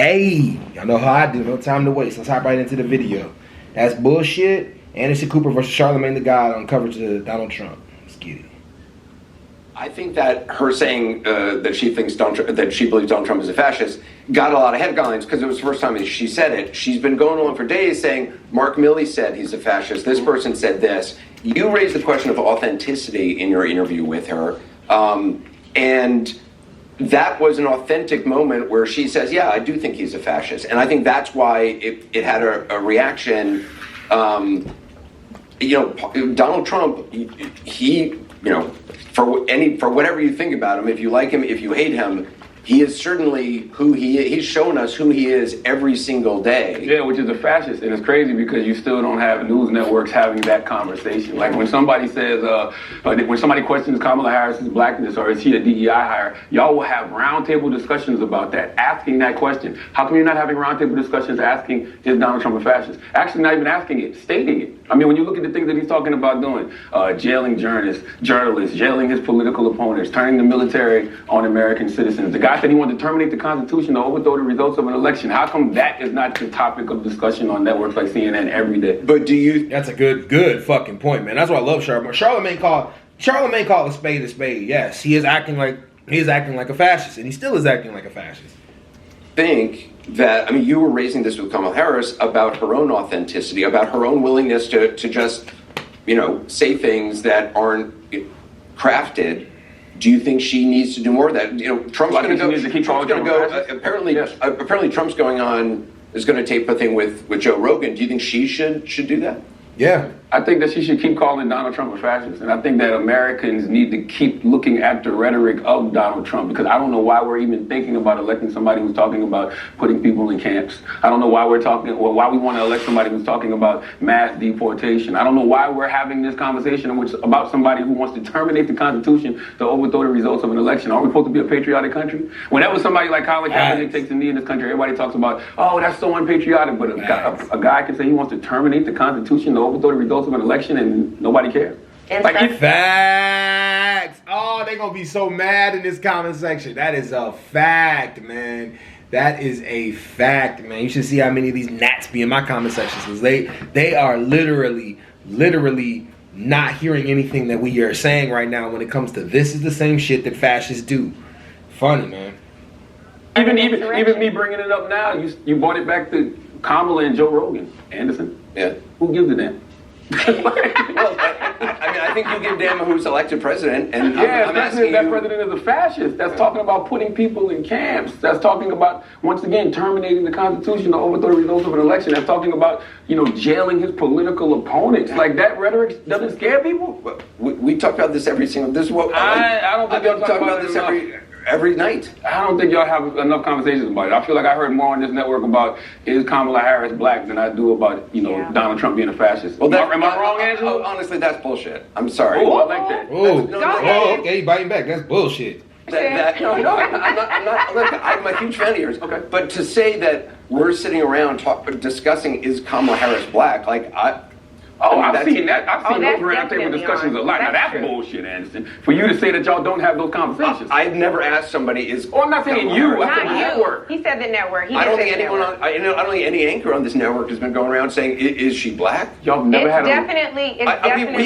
Hey, y'all know how I do. No time to waste. Let's hop right into the video. That's bullshit. Anderson Cooper versus Charlamagne the God on coverage of Donald Trump. Let's get it. I think that her saying that she believes Donald Trump is a fascist got a lot of headlines because it was the first time that she said it. She's been going on for days saying Mark Milley said he's a fascist. This person said this. You raised the question of authenticity in your interview with her, and that was an authentic moment where she says, "Yeah, I do think he's a fascist," and I think that's why it had a reaction. Donald Trump, he. For whatever you think about him, if you like him, if you hate him, he is certainly who he is. He's shown us who he is every single day. Yeah, which is a fascist. And it's crazy because you still don't have news networks having that conversation. Like when somebody says, when somebody questions Kamala Harris's blackness or is he a DEI hire, y'all will have roundtable discussions about that, asking that question. How come you're not having roundtable discussions asking, is Donald Trump a fascist? Actually not even asking it, stating it. I mean, when you look at the things that he's talking about doing, jailing journalists, jailing his political opponents, turning the military on American citizens. The guy said he wanted to terminate the Constitution to overthrow the results of an election. How come that is not the topic of discussion on networks like CNN every day? But do you... That's a good fucking point, man. That's why I love Charlamagne. Charlamagne called a spade a spade. Yes, he is acting like a fascist, and he still is acting like a fascist. You were raising this with Kamala Harris about her own authenticity, about her own willingness to just, say things that aren't crafted. Do you think she needs to do more of that? Trump's going to go. Apparently, Trump's is going to tape a thing with Joe Rogan. Do you think she should do that? Yeah. I think that she should keep calling Donald Trump a fascist. And I think that Americans need to keep looking at the rhetoric of Donald Trump, because I don't know why we're even thinking about electing somebody who's talking about putting people in camps. I don't know why why we want to elect somebody who's talking about mass deportation. I don't know why we're having this conversation about somebody who wants to terminate the Constitution to overthrow the results of an election. Are we supposed to be a patriotic country? Whenever somebody like Colin Kaepernick takes a knee in this country, everybody talks about, oh, that's so unpatriotic. But a guy can say he wants to terminate the Constitution to overthrow the results of an election and nobody cares. Facts. Oh, they're gonna be so mad in this comment section. That is a fact, man. That is a fact, man. You should see how many of these gnats be in my comment sections, because they are literally not hearing anything that we are saying right now when it comes to this is the same shit that fascists do. Funny, man. Even me bringing it up now, you brought it back to Kamala and Joe Rogan. Anderson. Yeah. Who gives a damn? I think you give a damn who's elected president, and I'm asking that you. President is a fascist. That's talking about putting people in camps. That's talking about, once again, terminating the Constitution to overthrow the results of an election. That's talking about, jailing his political opponents. Like, that rhetoric doesn't scare people. We talk about this every single. This is what I don't think y'all talk about this every night. I don't think y'all have enough conversations about it. I feel like I heard more on this network about is Kamala Harris black than I do about Donald Trump being a fascist. Well, am I wrong, Angela? Honestly, that's bullshit. I'm sorry. Oh, I like that. Oh, okay, you biting back. That's bullshit. No, I'm not. Look, I'm a huge fan of yours. Okay. But to say that we're sitting around discussing is Kamala Harris black, I've seen that. I've seen those roundtable discussions a lot. Now that's true. Bullshit, Anderson. For you to say that y'all don't have those conversations. I've never asked somebody I'm not saying you. I said the network. He said the network. I don't think anyone I don't think any anchor on this network has been going around saying, "Is she black?" Y'all never had. We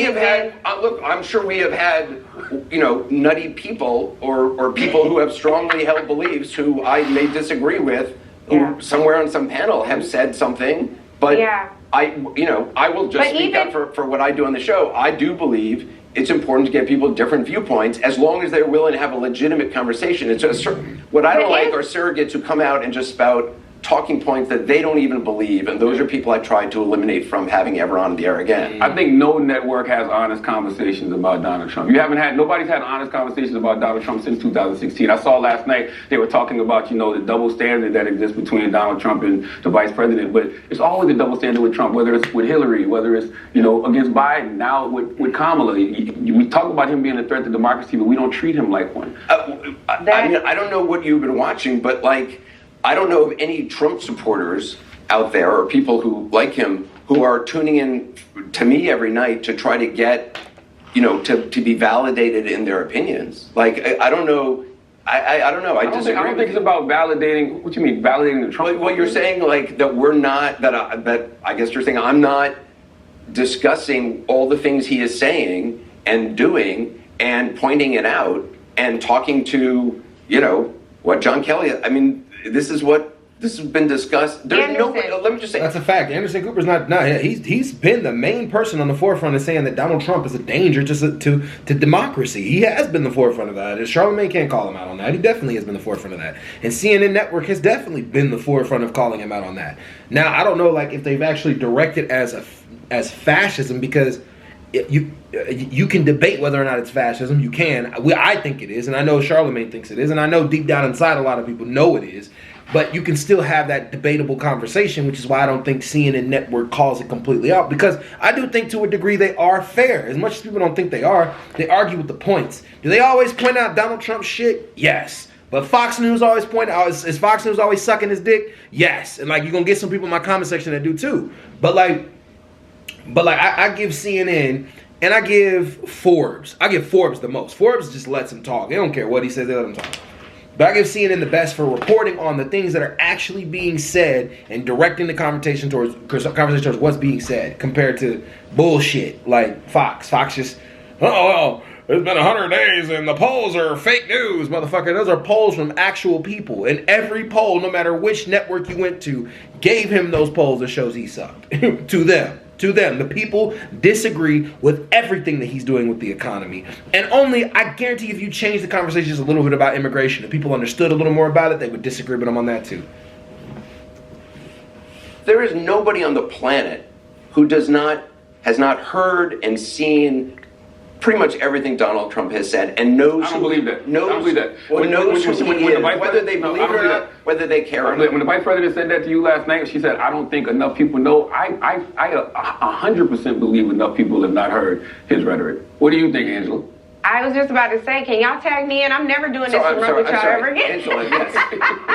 have had. Look, I'm sure we have had, nutty people or people who have strongly held beliefs who I may disagree with, who somewhere on some panel have said something, but. Yeah. I will just speak up for what I do on the show. I do believe it's important to get people different viewpoints as long as they're willing to have a legitimate conversation. It's what I don't like are surrogates who come out and just spout talking points that they don't even believe, and those are people I try to eliminate from having ever on the air again. I think no network has honest conversations about Donald Trump. Nobody's had honest conversations about Donald Trump since 2016. I saw last night they were talking about, the double standard that exists between Donald Trump and the vice president, but it's always a double standard with Trump, whether it's with Hillary, whether it's, against Biden, now with Kamala. We talk about him being a threat to democracy, but we don't treat him like one. I don't know what you've been watching, but I don't know of any Trump supporters out there or people who like him who are tuning in to me every night to try to get, to be validated in their opinions. I don't know I don't know. I disagree. I don't think it's about validating. What you mean, validating the Trump? What you're saying, like that we're not that I guess you're saying I'm not discussing all the things he is saying and doing and pointing it out and talking to what John Kelly. I mean, this has been discussed. There's nobody. Let me just say that's a fact. Anderson Cooper's not. He's been the main person on the forefront of saying that Donald Trump is a danger to democracy. He has been the forefront of that. Charlamagne can't call him out on that. He definitely has been the forefront of that. And CNN Network has definitely been the forefront of calling him out on that. Now I don't know, like, if they've actually directed as fascism, because you can debate whether or not it's fascism. You can. I think it is, and I know Charlamagne thinks it is, and I know deep down inside a lot of people know it is. But you can still have that debatable conversation, which is why I don't think CNN Network calls it completely out. Because I do think to a degree they are fair. As much as people don't think they argue with the points. Do they always point out Donald Trump's shit? Yes. But Fox News always point out, is Fox News always sucking his dick? Yes. And like, you're going to get some people in my comment section that do too. But I give CNN and I give Forbes. I give Forbes the most. Forbes just lets him talk. They don't care what he says, they let him talk. But I give CNN the best for reporting on the things that are actually being said and directing the conversation towards what's being said compared to bullshit like Fox. Fox just, it's been 100 days and the polls are fake news, motherfucker. Those are polls from actual people. And every poll, no matter which network you went to, gave him those polls that shows he sucked. To them, the people disagree with everything that he's doing with the economy. And I guarantee if you change the conversation just a little bit about immigration, if people understood a little more about it, they would disagree with him on that too. There is nobody on the planet who has not heard and seen pretty much everything Donald Trump has said and knows. I don't believe that. I don't believe that. Whether they believe it or not, whether they care or not. When the vice president said that to you last night, she said, "I don't think enough people know." I 100% believe enough people have not heard his rhetoric. What do you think, Angela? I was just about to say, can y'all tag me in? I'm never doing this to run with y'all ever again. Angela, yes.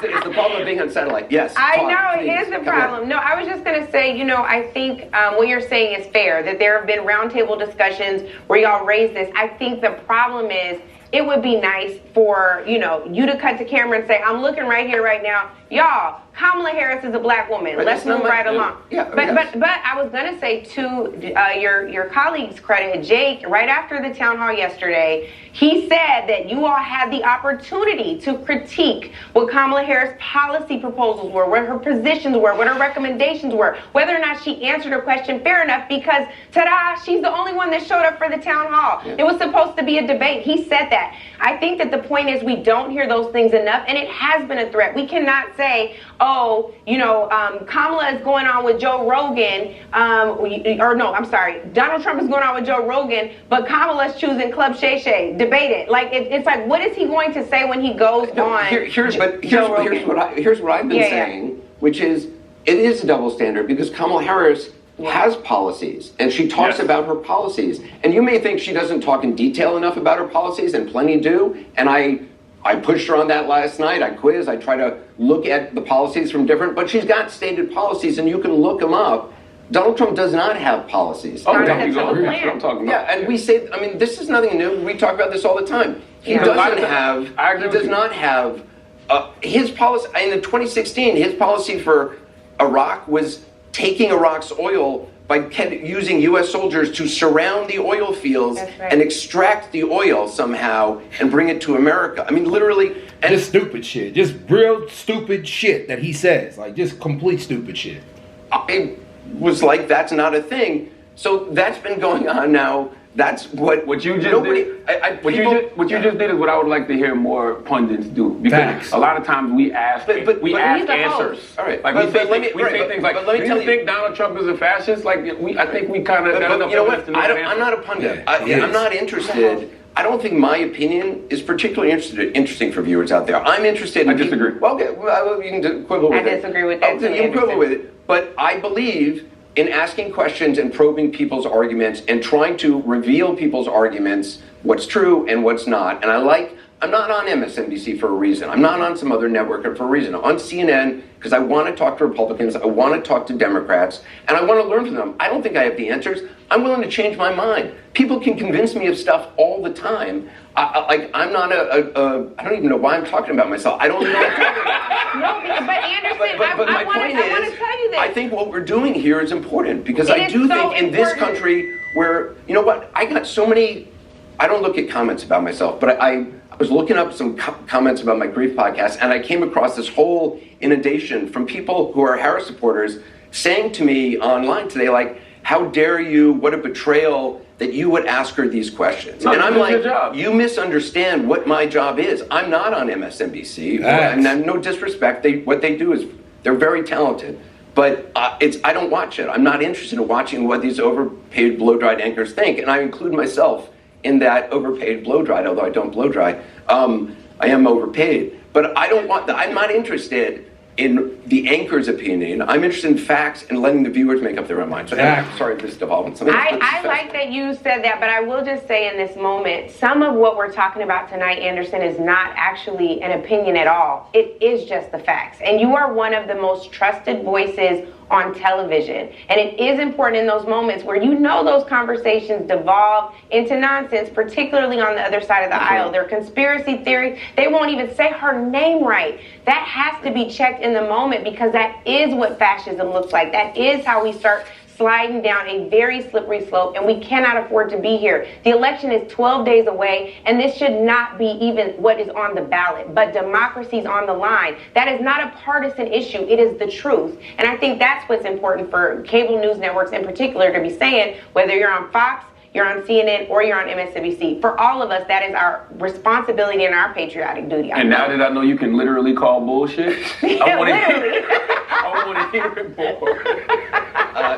It's the problem of being on satellite. Yes. I know, it is the problem. No, I was just going to say, I think what you're saying is fair, that there have been roundtable discussions where y'all raised this. I think the problem is, it would be nice for, you to cut to camera and say, I'm looking right here, right now. Y'all, Kamala Harris is a black woman. But let's move right along. Yeah, but I was going to say, to your colleague's credit, Jake, right after the town hall yesterday, he said that you all had the opportunity to critique what Kamala Harris' policy proposals were, what her positions were, what her recommendations were, whether or not she answered her question fair enough, because, ta-da, she's the only one that showed up for the town hall. Yeah. It was supposed to be a debate. He said that. I think that the point is we don't hear those things enough, and it has been a threat. We cannot say, Kamala is going on with Joe Rogan, Donald Trump is going on with Joe Rogan, but Kamala's choosing Club Shay Shay. Debate it. Like, it's like, what is he going to say when he goes on? Here's what I've been saying, which is, it is a double standard because Kamala Harris has policies, and she talks about her policies. And you may think she doesn't talk in detail enough about her policies, and plenty do. And I pushed her on that last night. I quizzed. I try to look at the policies from different, but she's got stated policies, and you can look them up. Donald Trump does not have policies. Oh, that's what I'm talking about. Yeah, and we say, this is nothing new. We talk about this all the time. He does not have his policy. In 2016, his policy for Iraq was taking Iraq's oil by using U.S. soldiers to surround the oil fields and extract the oil somehow and bring it to America. Literally. And just stupid shit. Just real stupid shit that he says. Like, just complete stupid shit. I was like, that's not a thing. So that's been going on now. That's what you just did. What you just did is what I would like to hear more pundits do. Because a lot of times we ask answers. All right. Like we say things like, do you think Donald Trump is a fascist? Like I think we kind of got enough evidence to know that. I'm not a pundit. I'm not interested. I don't think my opinion is particularly interesting for viewers out there. I'm interested in... I disagree. Well, okay, you can quibble with it. I disagree with that. You can quibble with it. But I believe in asking questions and probing people's arguments and trying to reveal people's arguments, what's true and what's not. And I like I'm not on MSNBC for a reason. I'm not on some other network for a reason. I'm on CNN because I want to talk to Republicans. I want to talk to Democrats, and I want to learn from them. I don't think I have the answers. I'm willing to change my mind. People can convince me of stuff all the time. I'm not I don't even know why I'm talking about myself. I don't know what I'm talking about. No, but Anderson, But my point is, I want to tell you this. I think what we're doing here is important because I do think in this country where, you know what, I got so many, I don't look at comments about myself, but I was looking up some comments about my grief podcast, and I came across this whole inundation from people who are Harris supporters saying to me online today, like, how dare you, what a betrayal that you would ask her these questions. No, and I'm like, you misunderstand what my job is. I'm not on MSNBC, and no disrespect, what they do is, they're very talented. But I don't watch it. I'm not interested in watching what these overpaid blow-dried anchors think, and I include myself in that overpaid blow-dried, although I don't blow-dry. I am overpaid. But I'm not interested in the anchor's opinion. I'm interested in facts and letting the viewers make up their own minds. So anyway, sorry, this devolved into something. I like that you said that, but I will just say in this moment, some of what we're talking about tonight, Anderson, is not actually an opinion at all. It is just the facts. And you are one of the most trusted voices on television. And it is important in those moments where you know those conversations devolve into nonsense, particularly on the other side of the aisle. They're conspiracy theories. They won't even say her name right. That has to be checked in the moment because that is what fascism looks like. That is how we start sliding down a very slippery slope, and we cannot afford to be here. The election is 12 days away, and this should not be even what is on the ballot, but democracy's on the line. That is not a partisan issue. It is the truth. And I think that's what's important for cable news networks in particular to be saying, whether you're on Fox, you're on CNN, or you're on MSNBC. For all of us, that is our responsibility and our patriotic duty. And now that I know you can literally call bullshit, I want to hear it more.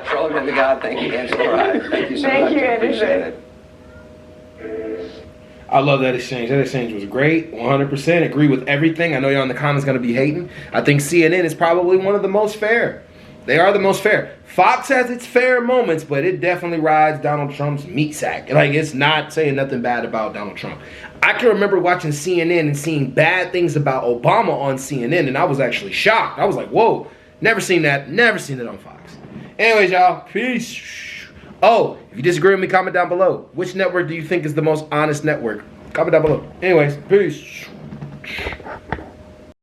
Charlamagne the God, thank you, Angela. Thank you so much. Thank you, Appreciate Anderson. it. I love that exchange. That exchange was great. 100% agree with everything. I know y'all in the comments going to be hating. I think CNN is probably one of the most fair. They are the most fair. Fox has its fair moments, but it definitely rides Donald Trump's meat sack. Like, it's not saying nothing bad about Donald Trump. I can remember watching CNN and seeing bad things about Obama on CNN, and I was actually shocked. I was like, whoa, never seen that. Never seen it on Fox. Anyways, y'all, peace. Oh, if you disagree with me, comment down below. Which network do you think is the most honest network? Comment down below. Anyways, peace.